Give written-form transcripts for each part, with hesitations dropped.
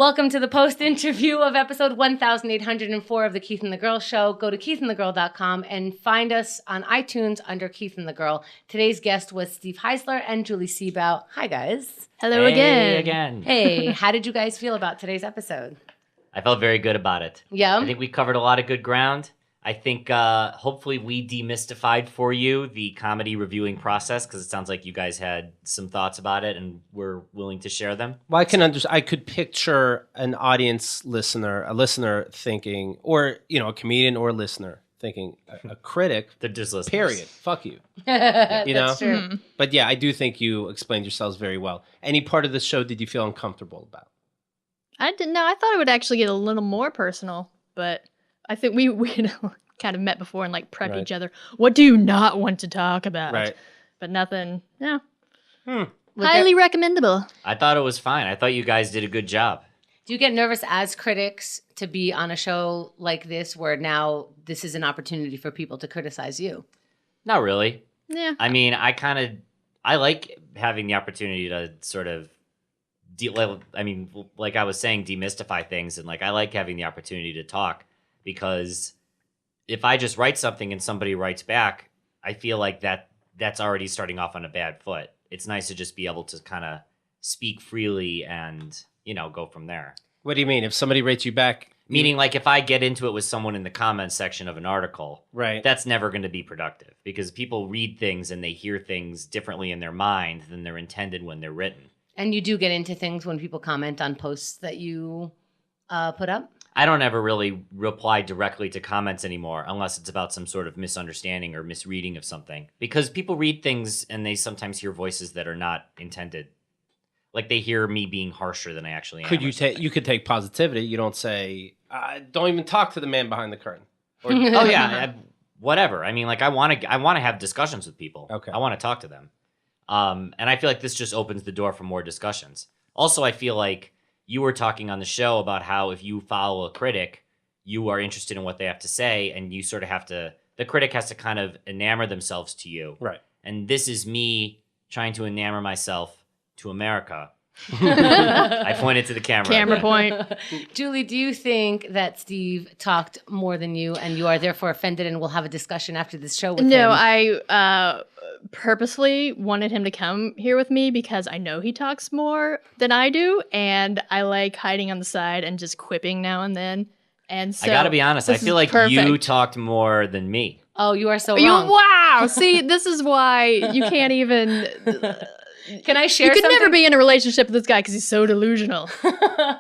Welcome to the post-interview of episode 1804 of the Keith and the Girl Show. Go to keithandthegirl.com and find us on iTunes under Keith and the Girl. Today's guest was Steve Heisler and Julie Seabaugh. Hi, guys. Hello again. Hey, how did you guys feel about today's episode? I felt very good about it. Yeah? I think we covered a lot of good ground. I think hopefully we demystified for you the comedy reviewing process, because it sounds like you guys had some thoughts about it and were willing to share them. Well, I could picture an audience listener, a listener thinking, or a comedian or a listener thinking, a critic. They're just listeners. Period. Fuck you. That's true. Mm-hmm. But yeah, I do think you explained yourselves very well. Any part of the show did you feel uncomfortable about? I didn't know. I thought it would actually get a little more personal, but I think we kind of met before and prepped each other. What do you not want to talk about? Right. But nothing. Yeah. Highly recommendable. I thought it was fine. I thought you guys did a good job. Do you get nervous as critics to be on a show like this where now this is an opportunity for people to criticize you? Not really. Yeah. I mean, I like having the opportunity to sort of like I was saying, demystify things, and I like having the opportunity to talk, because if I just write something and somebody writes back, I feel like that's already starting off on a bad foot. It's nice to just be able to kind of speak freely and, go from there. What do you mean? If somebody rates you back? Meaning, if I get into it with someone in the comments section of an article, right, that's never going to be productive, because people read things and they hear things differently in their mind than they're intended when they're written. And you do get into things when people comment on posts that you put up? I don't ever really reply directly to comments anymore unless it's about some sort of misunderstanding or misreading of something. Because people read things and they sometimes hear voices that are not intended. They hear me being harsher than I actually am. You could take positivity. You don't say, don't even talk to the man behind the curtain. Or, oh yeah, whatever. I mean, I want to have discussions with people. Okay. I want to talk to them. And I feel like this just opens the door for more discussions. Also, I feel like you were talking on the show about how if you follow a critic, you are interested in what they have to say, and you sort of the critic has to kind of enamor themselves to you. Right. And this is me trying to enamor myself to America. I pointed to the camera. Camera point. Julie, do you think that Steve talked more than you and you are therefore offended and we'll have a discussion after this show with him? No, I purposely wanted him to come here with me because I know he talks more than I do, and I like hiding on the side and just quipping now and then. And so I gotta be honest, I feel like you talked more than me. Oh, you are so wrong. Wow. See, this is why you can't even... Can I share something? You could never be in a relationship with this guy because he's so delusional.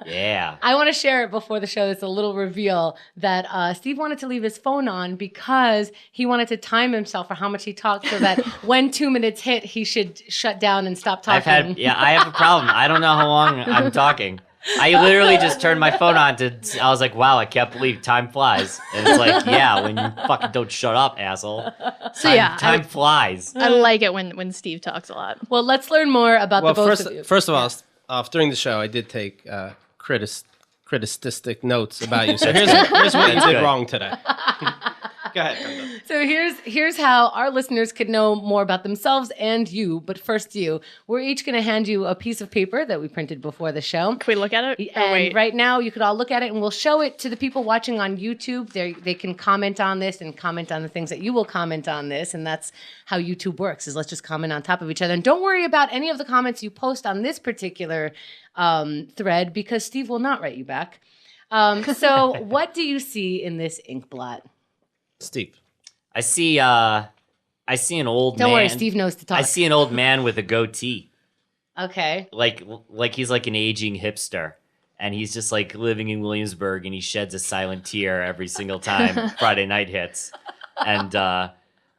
Yeah. I want to share it before the show. It's a little reveal that Steve wanted to leave his phone on because he wanted to time himself for how much he talked so that when 2 minutes hit, he should shut down and stop talking. I have a problem. I don't know how long I'm talking. I literally just turned my phone on I was like, wow, I can't believe time flies. And it's like, yeah, when you fucking don't shut up, asshole. Time flies. I like it when Steve talks a lot. Well, let's learn more about the both of you. First of all, during the show, I did take criticistic notes about you. So here's what you did wrong today. Go ahead, Chemda. So here's how our listeners could know more about themselves and you. But first, we're each going to hand you a piece of paper that we printed before the show. Can we look at it? And right now, you could all look at it, and we'll show it to the people watching on YouTube. They can comment on this and comment on the things that you will comment on this, and that's how YouTube works. Is let's just comment on top of each other, and don't worry about any of the comments you post on this particular thread because Steve will not write you back. So, what do you see in this ink blot? Steve. I see an old man. Don't worry, Steve knows to talk. I see an old man with a goatee. Okay. Like he's like an aging hipster. And he's just living in Williamsburg, and he sheds a silent tear every single time Friday night hits. And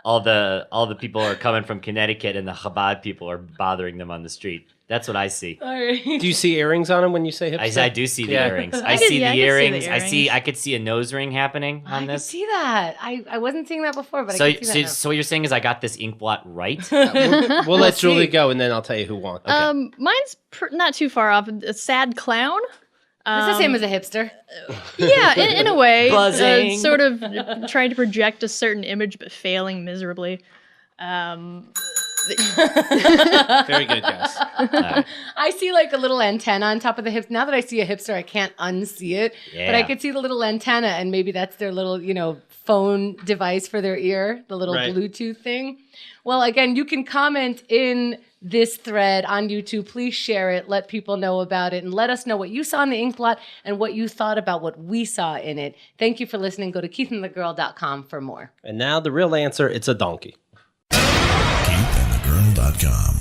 all the people are coming from Connecticut, and the Chabad people are bothering them on the street. That's what I see. All right. Do you see earrings on him when you say hipster? I do see the earrings. I see the earrings. I could see a nose ring happening on this. I see that. I wasn't seeing that before, but I can see that now. So what you're saying is I got this ink blot right? We'll let Julie go, and then I'll tell you who won. Okay. Mine's not too far off. A sad clown. It's the same as a hipster. Yeah, in a way. Buzzing. Sort of trying to project a certain image, but failing miserably. Very good guess. I see like a little antenna on top of the hips. Now that I see a hipster, I can't unsee it. But I Yeah. could see the little antenna, and maybe that's their little, phone device for their ear, the little Right. Bluetooth thing. Well, again, you can comment in this thread on YouTube. Please share it. Let people know about it, and let us know what you saw in the ink blot and what you thought about what we saw in it. Thank you for listening. Go to keithandthegirl.com for more. And now the real answer, it's a donkey. KeithAndTheGirl.com.